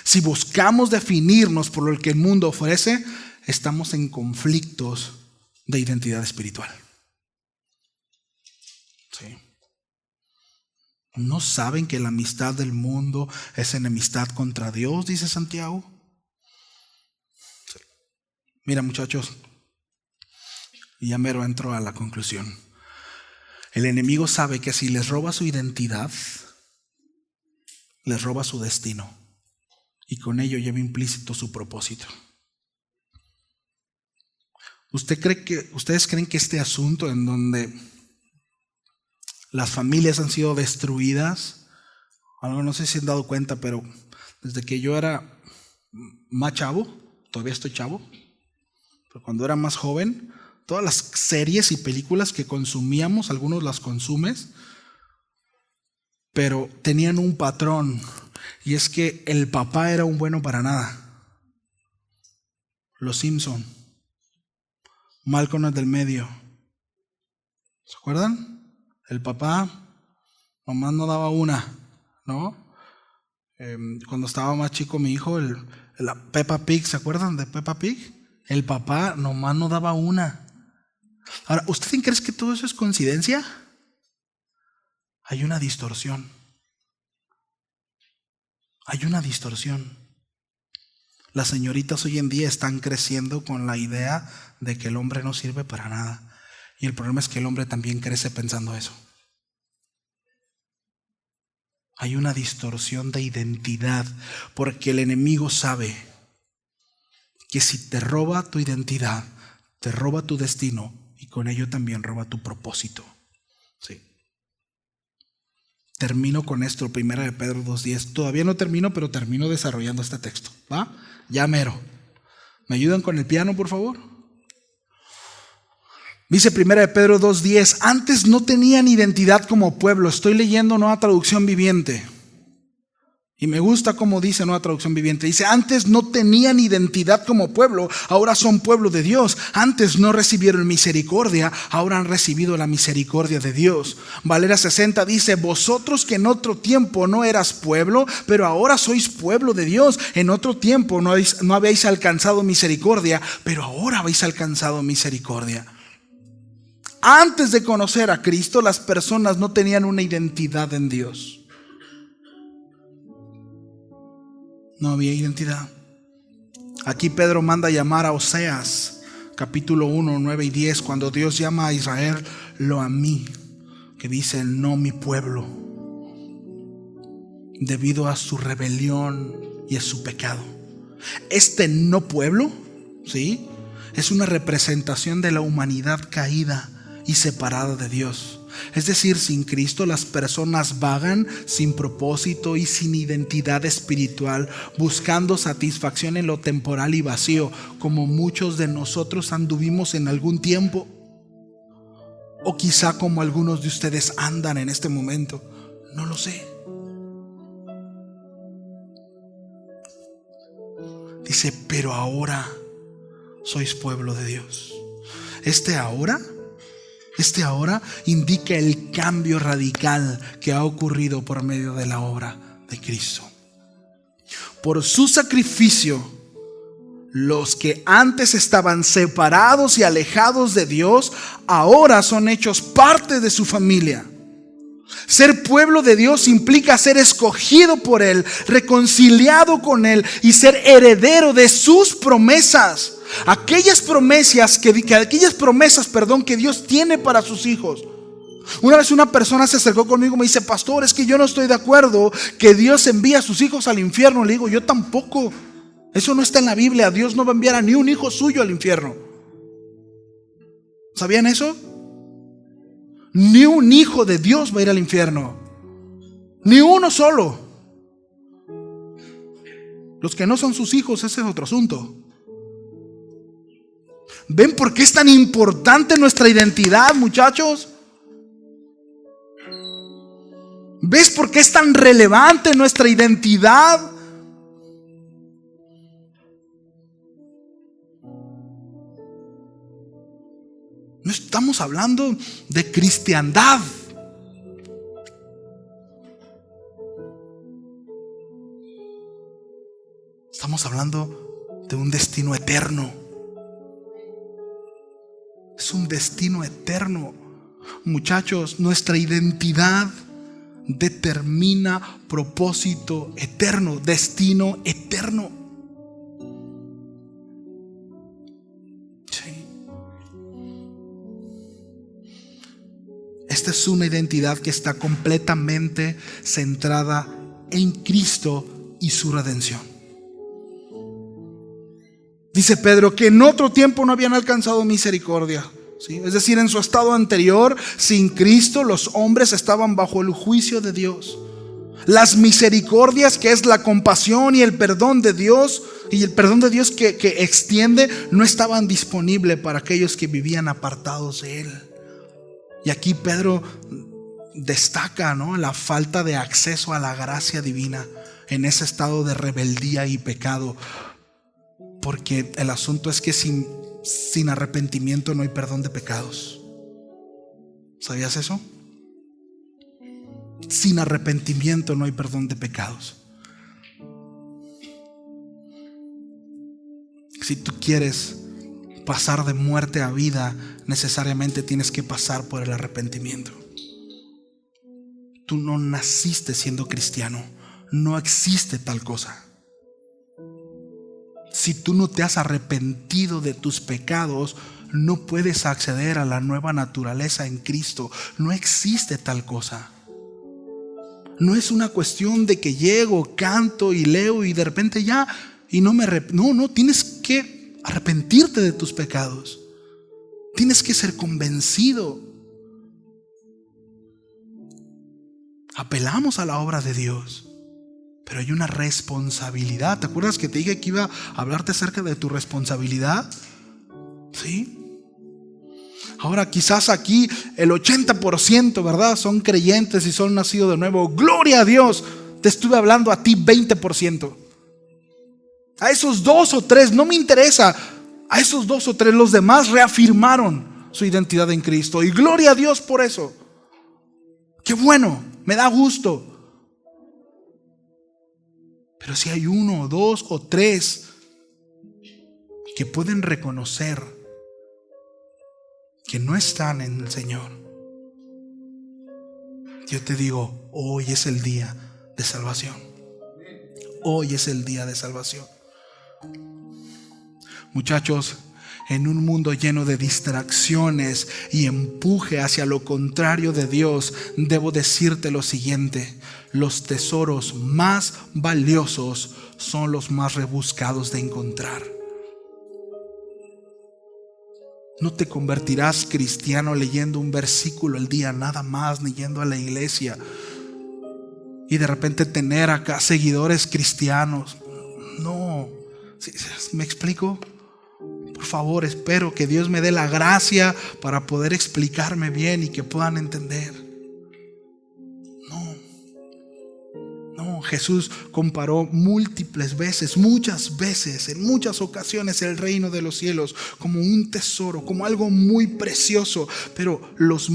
Si buscamos definirnos por lo que el mundo ofrece, estamos en conflictos de identidad espiritual. Sí. ¿No saben que la amistad del mundo es enemistad contra Dios? Dice Santiago. Mira, muchachos, y ya mero entro a la conclusión. El enemigo sabe que si les roba su identidad, les roba su destino, y con ello lleva implícito su propósito. ¿Ustedes creen que este asunto en donde las familias han sido destruidas, algo no sé si han dado cuenta, pero desde que yo era más chavo, todavía estoy chavo, pero cuando era más joven, todas las series y películas que consumíamos, algunos las consumes, pero tenían un patrón, y es que el papá era un bueno para nada. Los Simpson, Malcolm el del medio, ¿se acuerdan? El papá nomás no daba una, ¿no? Cuando estaba más chico mi hijo, la Peppa Pig, ¿se acuerdan de Peppa Pig? El papá nomás no daba una. Ahora, ¿ustedes creen que todo eso es coincidencia? Hay una distorsión. Hay una distorsión. Las señoritas hoy en día están creciendo con la idea de que el hombre no sirve para nada. Y el problema es que el hombre también crece pensando eso. Hay una distorsión de identidad, porque el enemigo sabe que si te roba tu identidad, te roba tu destino y con ello también roba tu propósito. Sí. Termino con esto, 1 de Pedro 2:10. Todavía no termino, pero termino desarrollando este texto. ¿Va? Ya mero. ¿Me ayudan con el piano, por favor? Dice 1 de Pedro 2:10, antes no tenían identidad como pueblo. Estoy leyendo Nueva Traducción Viviente. Y me gusta cómo dice Nueva Traducción Viviente. Dice, antes no tenían identidad como pueblo, ahora son pueblo de Dios. Antes no recibieron misericordia, ahora han recibido la misericordia de Dios. Valera 60 dice, vosotros que en otro tiempo no eras pueblo, pero ahora sois pueblo de Dios. En otro tiempo no habéis alcanzado misericordia, pero ahora habéis alcanzado misericordia. Antes de conocer a Cristo, las personas no tenían una identidad en Dios. No había identidad. Aquí Pedro manda llamar a Oseas, capítulo 1, 9 y 10, cuando Dios llama a Israel, lo a mí, que dice, no mi pueblo, debido a su rebelión y a su pecado. Este no pueblo, ¿sí?, es una representación de la humanidad caída y separada de Dios. Es decir, sin Cristo las personas vagan sin propósito y sin identidad espiritual, buscando satisfacción en lo temporal y vacío, como muchos de nosotros anduvimos en algún tiempo, o quizá como algunos de ustedes andan en este momento. No lo sé. Dice, pero ahora sois pueblo de Dios. Este ahora indica el cambio radical que ha ocurrido por medio de la obra de Cristo. Por su sacrificio, los que antes estaban separados y alejados de Dios, ahora son hechos parte de su familia. Ser pueblo de Dios implica ser escogido por Él, reconciliado con Él y ser heredero de sus promesas. Aquellas promesas que Dios tiene para sus hijos. Una vez una persona se acercó conmigo y me dice, pastor, es que yo no estoy de acuerdo que Dios envíe a sus hijos al infierno. Le digo, yo tampoco. Eso no está en la Biblia. Dios no va a enviar a ni un hijo suyo al infierno. ¿Sabían eso? Ni un hijo de Dios va a ir al infierno. Ni uno solo. Los que no son sus hijos, ese es otro asunto. ¿Ven por qué es tan importante nuestra identidad, muchachos? ¿Ves por qué es tan relevante nuestra identidad? No estamos hablando de cristiandad. Estamos hablando de un destino eterno. Es un destino eterno. Muchachos, nuestra identidad determina propósito eterno, destino eterno. esta es una identidad que está completamente centrada en Cristo y su redención. Dice Pedro que en otro tiempo no habían alcanzado misericordia, ¿sí? Es decir, en su estado anterior, sin Cristo, los hombres estaban bajo el juicio de Dios. Las misericordias, que es la compasión y el perdón de Dios, y el perdón de Dios que extiende, no estaban disponibles para aquellos que vivían apartados de Él. Y aquí Pedro destaca, ¿no?, la falta de acceso a la gracia divina en ese estado de rebeldía y pecado. Porque el asunto es que sin arrepentimiento no hay perdón de pecados. ¿Sabías eso? Sin arrepentimiento no hay perdón de pecados. Si tú quieres pasar de muerte a vida, necesariamente tienes que pasar por el arrepentimiento. Tú no naciste siendo cristiano. No existe tal cosa. Si tú no te has arrepentido de tus pecados, no puedes acceder a la nueva naturaleza en Cristo. No existe tal cosa. No es una cuestión de que llego, canto y leo y de repente ya y no me no, tienes que arrepentirte de tus pecados. Tienes que ser convencido. Apelamos a la obra de Dios, pero hay una responsabilidad. ¿Te acuerdas que te dije que iba a hablarte acerca de tu responsabilidad? ¿Sí? Ahora quizás aquí el 80%, ¿verdad?, son creyentes y son nacidos de nuevo. Gloria a Dios. Te estuve hablando a ti 20%. A esos 2 o 3, no me interesa. A esos 2 o 3, los demás reafirmaron su identidad en Cristo. Y gloria a Dios por eso. Qué bueno, me da gusto. Pero si hay 1, 2 o 3 que pueden reconocer que no están en el Señor, yo te digo, hoy es el día de salvación. Hoy es el día de salvación. Muchachos, en un mundo lleno de distracciones y empuje hacia lo contrario de Dios, debo decirte lo siguiente: los tesoros más valiosos son los más rebuscados de encontrar. No te convertirás cristiano leyendo un versículo al día nada más, ni yendo a la iglesia y de repente tener acá seguidores cristianos. No, ¿me explico? Por favor, espero que Dios me dé la gracia para poder explicarme bien y que puedan entender. No, Jesús comparó múltiples veces, muchas veces, en muchas ocasiones, el reino de los cielos como un tesoro, como algo muy precioso. Pero los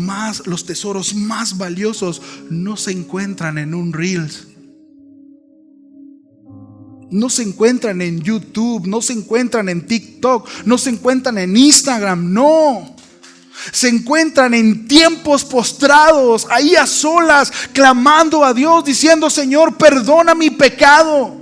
tesoros más valiosos no se encuentran en un Reels. No se encuentran en YouTube, no se encuentran en TikTok, no se encuentran en Instagram, no. Se encuentran en tiempos postrados, ahí a solas, clamando a Dios, diciendo: Señor, perdona mi pecado.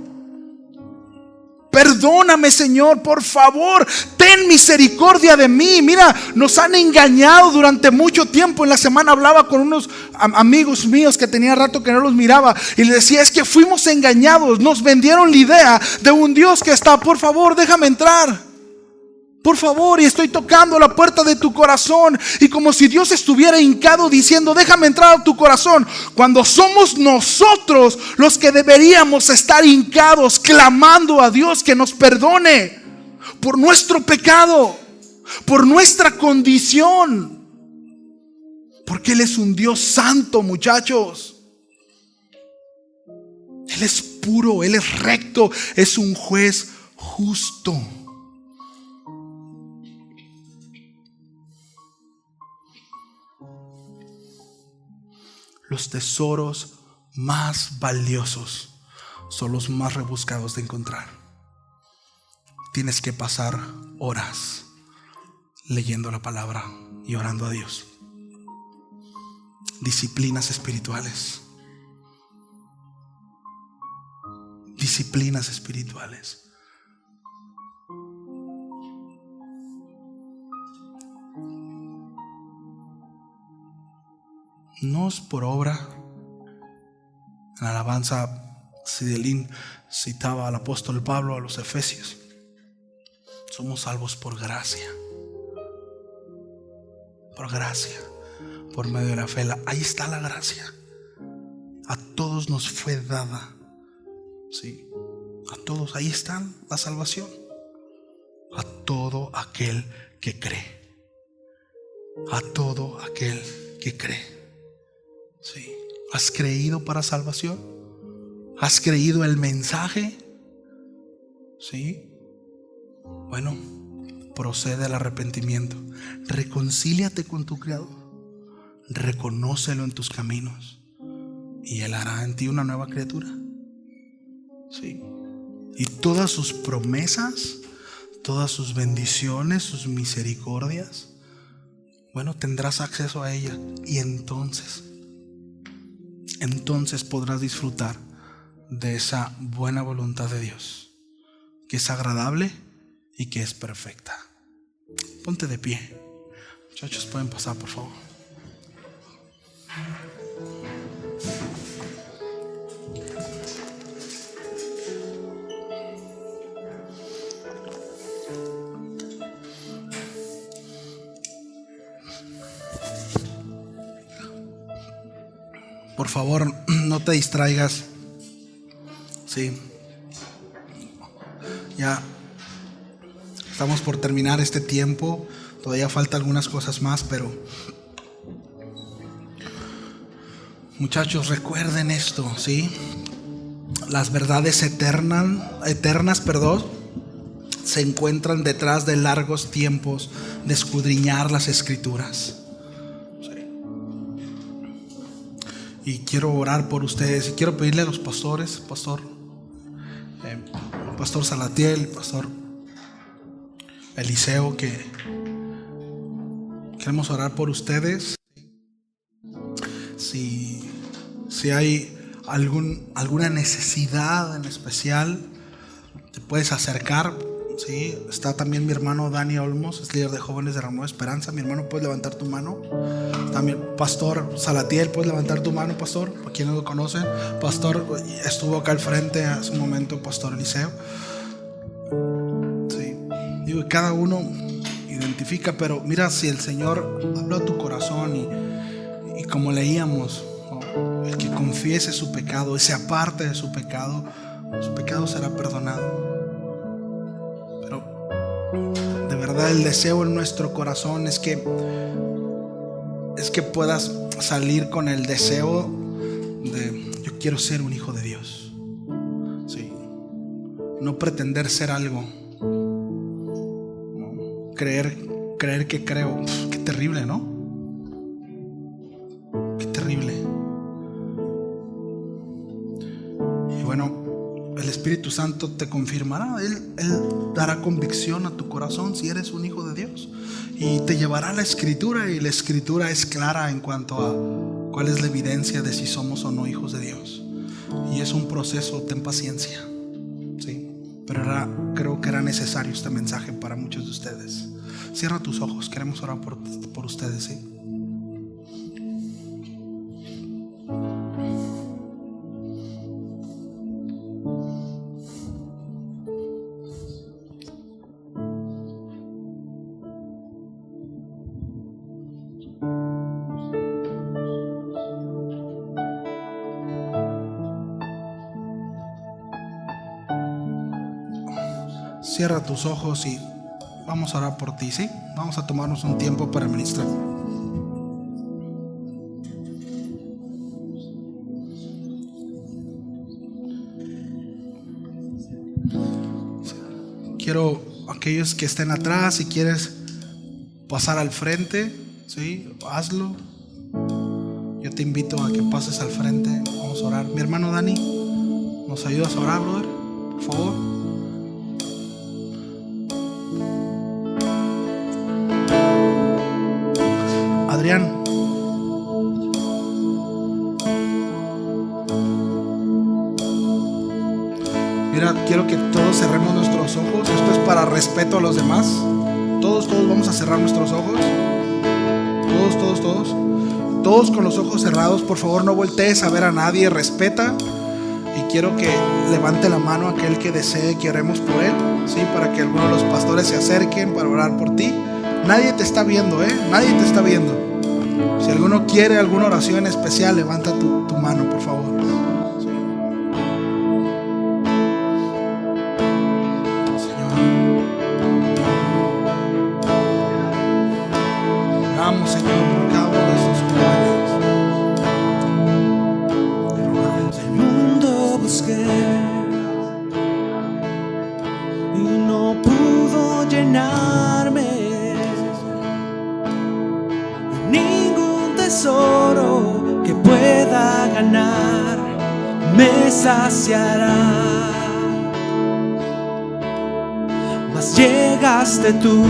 Perdóname, Señor, por favor, ten misericordia de mí. Mira, nos han engañado durante mucho tiempo. En la semana hablaba con unos amigos míos que tenía rato que no los miraba y les decía: es que fuimos engañados. Nos vendieron la idea de un Dios que está, por favor, déjame entrar. Por favor, y estoy tocando la puerta de tu corazón. Y como si Dios estuviera hincado diciendo: déjame entrar a tu corazón, cuando somos nosotros los que deberíamos estar hincados clamando a Dios que nos perdone por nuestro pecado, por nuestra condición. Porque Él es un Dios santo, muchachos. Él es puro, Él es recto, es un juez justo. Los tesoros más valiosos son los más rebuscados de encontrar. Tienes que pasar horas leyendo la palabra y orando a Dios. Disciplinas espirituales. Disciplinas espirituales. no es por obra. En la alabanza, Sidelín citaba al apóstol Pablo a los Efesios. Somos salvos por gracia. Por gracia, por medio de la fe. Ahí está la gracia. A todos nos fue dada. Sí, a todos, ahí está la salvación. A todo aquel que cree. A todo aquel que cree. Sí. ¿Has creído para salvación? ¿Has creído el mensaje? Sí. Bueno, procede al arrepentimiento. Reconcíliate con tu Creador. Reconócelo en tus caminos. Y Él hará en ti una nueva criatura. Sí. Y todas sus promesas, todas sus bendiciones, sus misericordias, bueno, tendrás acceso a ella. Y entonces podrás disfrutar de esa buena voluntad de Dios, que es agradable y que es perfecta. Ponte de pie. Muchachos, pueden pasar, por favor. Por favor, no te distraigas. Sí. Ya estamos por terminar este tiempo. Todavía falta algunas cosas más, pero muchachos, recuerden esto, ¿sí? Las verdades eternas, se encuentran detrás de largos tiempos de escudriñar las Escrituras. Y quiero orar por ustedes y quiero pedirle a los pastores, pastor Salatiel, pastor Eliseo, que queremos orar por ustedes. Si hay alguna necesidad en especial, te puedes acercar. Sí, está también mi hermano Dani Olmos, es líder de jóvenes de Ramo de Esperanza. Mi hermano, puedes levantar tu mano. También pastor Salatiel, puedes levantar tu mano, pastor, para quienes lo conocen. Pastor, estuvo acá al frente hace un momento, pastor Eliseo. Sí, digo, cada uno identifica, pero mira, si el Señor habló a tu corazón y como leíamos, ¿no? El que confiese su pecado y se aparte de su pecado será perdonado. De verdad, el deseo en nuestro corazón es que puedas salir con el deseo de: yo quiero ser un hijo de Dios. Sí. No pretender ser algo. No. Creer que creo. Qué terrible, ¿no? Qué terrible. Y bueno, el Espíritu Santo te confirmará. Él dará convicción a tu corazón si eres un hijo de Dios, y te llevará a la Escritura, y la Escritura es clara en cuanto a cuál es la evidencia de si somos o no hijos de Dios. Y es un proceso, ten paciencia, ¿sí? Pero creo que era necesario este mensaje para muchos de ustedes. Cierra tus ojos, queremos orar por ustedes, ¿sí? Cierra tus ojos y vamos a orar por ti, ¿sí? Vamos a tomarnos un tiempo para ministrar. Quiero, aquellos que estén atrás, si quieres pasar al frente, ¿sí? Hazlo. Yo te invito a que pases al frente. Vamos a orar. Mi hermano Dani, ¿nos ayudas a orar, brother? Por favor. Adrián, mira, quiero que todos cerremos nuestros ojos. Esto es para respeto a los demás. Todos vamos a cerrar nuestros ojos. Todos. Todos con los ojos cerrados, por favor no voltees a ver a nadie, respeta. Y quiero que levante la mano aquel que desee que oremos por él, ¿sí? Para que algunos de los pastores se acerquen para orar por ti. Nadie te está viendo, nadie te está viendo. Si alguno quiere alguna oración especial, levanta tu mano, por favor. Oramos, Señor, por cada uno de estos jóvenes. Te rogamos, Señor. El mundo busqué y no pudo llenarme. Ningún tesoro que pueda ganar me saciará. Mas llegaste tú,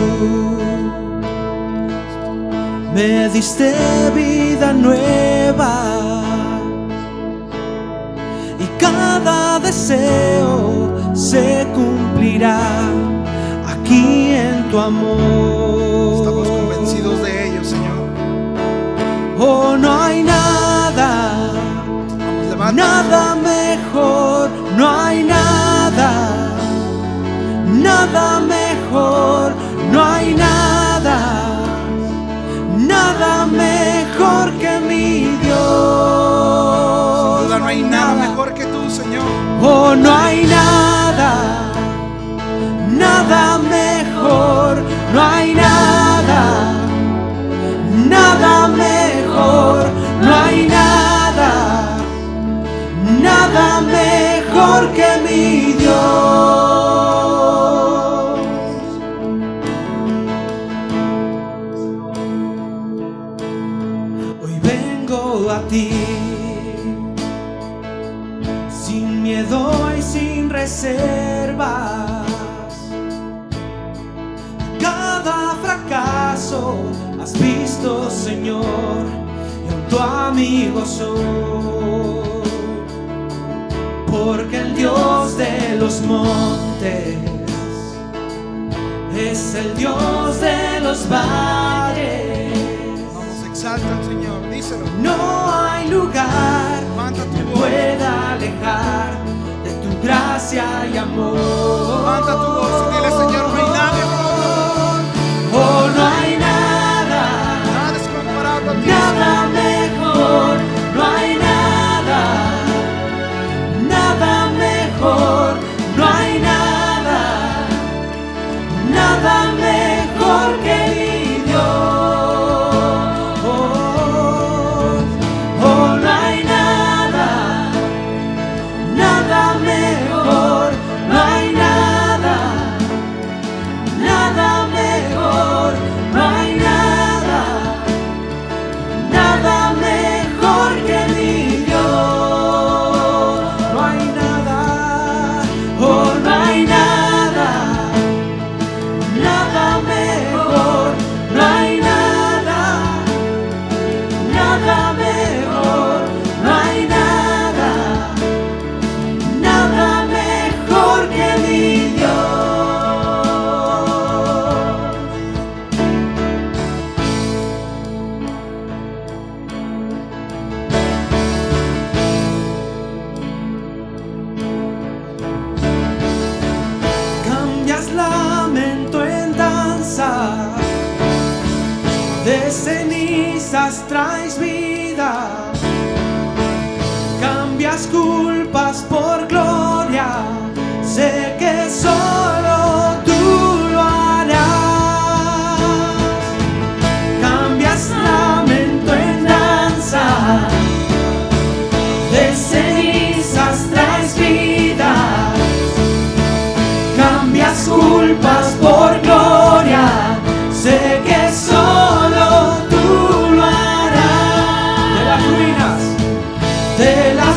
me diste vida nueva y cada deseo se cumplirá aquí en tu amor. Estamos convencidos de ello, Señor. Oh, no hay nada, Vamos, nada mejor, no hay nada, nada mejor, no hay nada, nada mejor que mi Dios. Sin duda no hay nada mejor que tú, Señor. Oh, no hay nada, nada mejor, no hay nada, nada mejor, no hay nada, nada mejor que mi Dios. Hoy vengo a ti sin miedo y sin reservas. Cada fracaso has visto, Señor, y aun tu amigo soy. Porque el Dios de los montes es el Dios de los valles. Vamos, exalta al Señor, díselo. No hay lugar Levanta tu que voz. pueda alejar de tu gracia y amor. Levanta tu voz y dile, Señor, no hay nada mejor. Oh, no hay nada, Nada es comparable a ti, nada mejor, no hay nada, nada mejor, no hay nada, nada mejor que mi Dios. Oh, no hay nada, nada mejor, no hay nada, nada mejor, no hay nada, nada mejor que mi Dios. No hay nada, oh, no hay nada, nada mejor, no hay nada, nada mejor, no hay nada, nada mejor que mi Dios. Cambias lamento en danza, de cenizas traes vida, cambias culpas por gloria, sé que solo tú lo harás. Cambias lamento en danza, de cenizas traes vida, cambias culpas por gloria, sé que solo tú lo harás. De las ruinas, de las